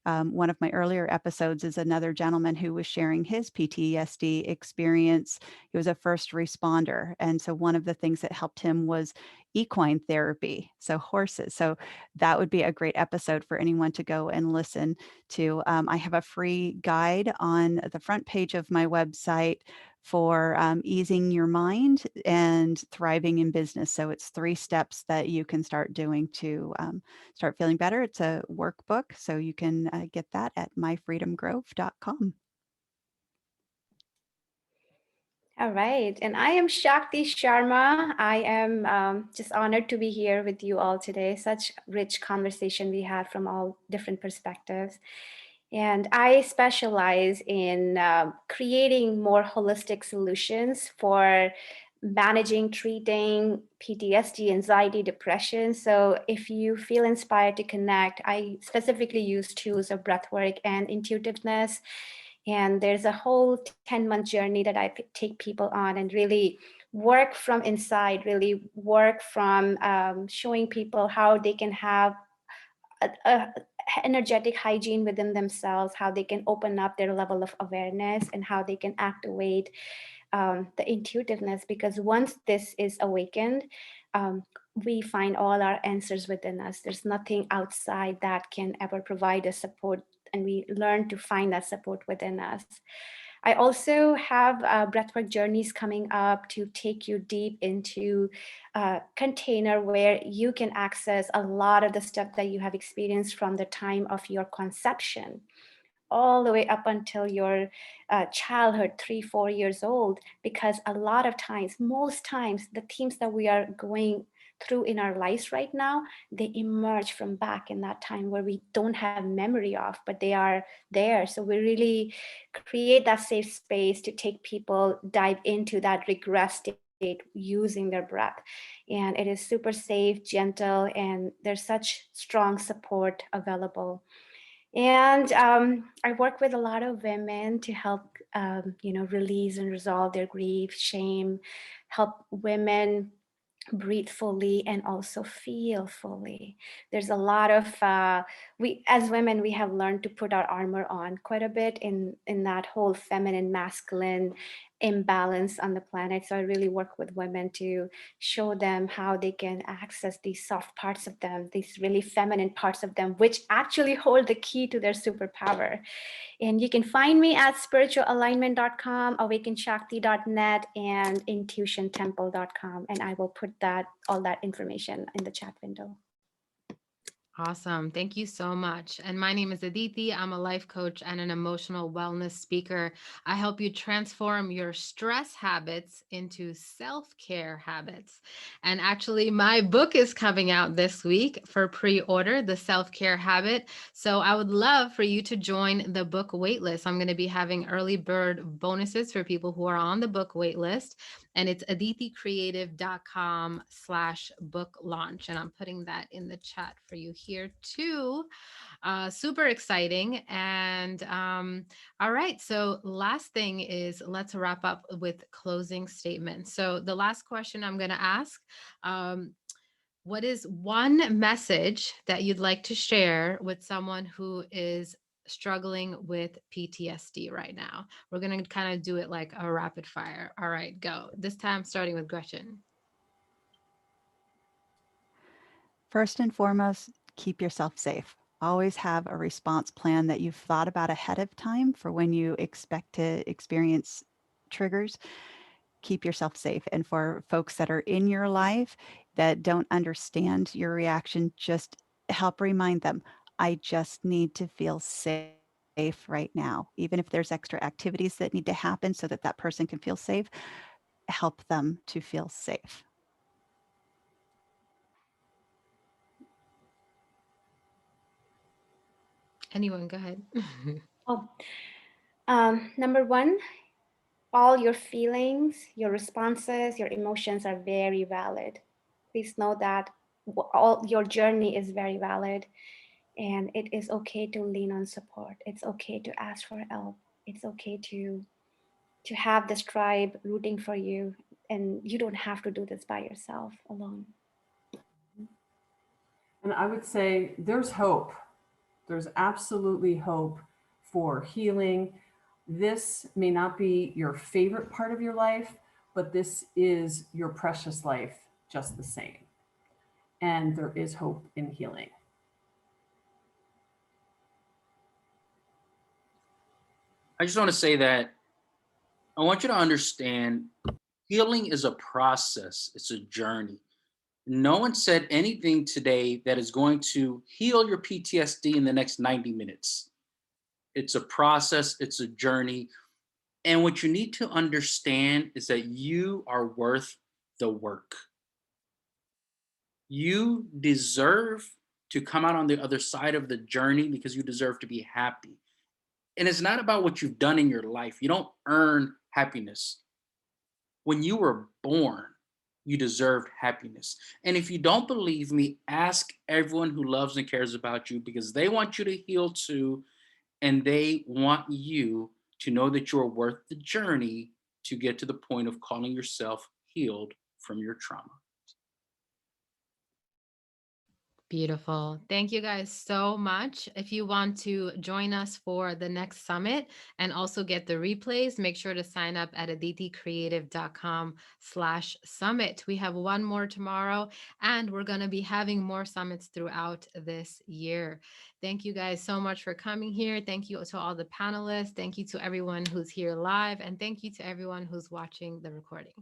One of my earlier episodes is another gentleman who was sharing his PTSD experience. He was a first responder. And so one of the things that helped him was equine therapy, so horses. So that would be a great episode for anyone to go and listen to. I have a free guide on the front page of my website for easing your mind and thriving in business. So it's 3 steps that you can start doing to start feeling better. It's a workbook, so you can get that at myfreedomgrove.com. All right. And I am Shakti Sharma. I am just honored to be here with you all today. Such rich conversation we had from all different perspectives. And I specialize in creating more holistic solutions for managing, treating PTSD, anxiety, depression. So if you feel inspired to connect, I specifically use tools of breathwork and intuitiveness. And there's a whole 10-month journey that I take people on and really work from inside, really work from showing people how they can have a energetic hygiene within themselves, how they can open up their level of awareness, and how they can activate the intuitiveness. Because once this is awakened, we find all our answers within us. There's nothing outside that can ever provide us support, and we learn to find that support within us. I also have breathwork journeys coming up to take you deep into a container where you can access a lot of the stuff that you have experienced from the time of your conception all the way up until your childhood, 3-4 years old, because a lot of times, most times, the themes that we are going through in our lives right now, they emerge from back in that time where we don't have memory of, but they are there. So we really create that safe space to take people dive into that regress state using their breath. And it is super safe, gentle, and there's such strong support available. And I work with a lot of women to help, release and resolve their grief, shame, help women breathe fully and also feel fully. There's a lot of we as women, we have learned to put our armor on quite a bit in that whole feminine masculine imbalance on the planet. So I really work with women to show them how they can access these soft parts of them, these really feminine parts of them, which actually hold the key to their superpower. And you can find me at spiritualalignment.com, awakenshakti.net, and intuitiontemple.com. And I will put all that information in the chat window. Awesome. Thank you so much. And my name is Aditi. I'm a life coach and an emotional wellness speaker. I help you transform your stress habits into self-care habits. And actually, my book is coming out this week for pre-order, The Self-Care Habit. So I would love for you to join the book waitlist. I'm going to be having early bird bonuses for people who are on the book waitlist. And it's aditicreative.com/book launch. And I'm putting that in the chat for you here too. Super exciting. And all right. So last thing is, let's wrap up with closing statements. So the last question I'm going to ask, what is one message that you'd like to share with someone who is struggling with PTSD right now? We're going to kind of do it like a rapid fire. All right, go. This time starting with Gretchen. First and foremost, keep yourself safe. Always have a response plan that you've thought about ahead of time for when you expect to experience triggers. Keep yourself safe. And for folks that are in your life that don't understand your reaction, just help remind them, I just need to feel safe right now. Even if there's extra activities that need to happen so that that person can feel safe, help them to feel safe. Anyone, go ahead. Number one, all your feelings, your responses, your emotions are very valid. Please know that all your journey is very valid, and it is okay to lean on support. It's okay to ask for help. It's okay to have this tribe rooting for you, and you don't have to do this by yourself alone. And I would say there's hope. There's absolutely hope for healing. This may not be your favorite part of your life, but this is your precious life just the same. And there is hope in healing. I just want to say that I want you to understand healing is a process, it's a journey. No one said anything today that is going to heal your PTSD in the next 90 minutes. It's a process, it's a journey. And what you need to understand is that you are worth the work. You deserve to come out on the other side of the journey because you deserve to be happy. And it's not about what you've done in your life. You don't earn happiness. When you were born, you deserved happiness. And if you don't believe me, ask everyone who loves and cares about you, because they want you to heal too. And they want you to know that you're worth the journey to get to the point of calling yourself healed from your trauma. Beautiful. Thank you guys so much. If you want to join us for the next summit and also get the replays, make sure to sign up at aditicreative.com/summit. We have one more tomorrow, and we're going to be having more summits throughout this year. Thank you guys so much for coming here. Thank you to all the panelists. Thank you to everyone who's here live, and thank you to everyone who's watching the recording.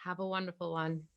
Have a wonderful one.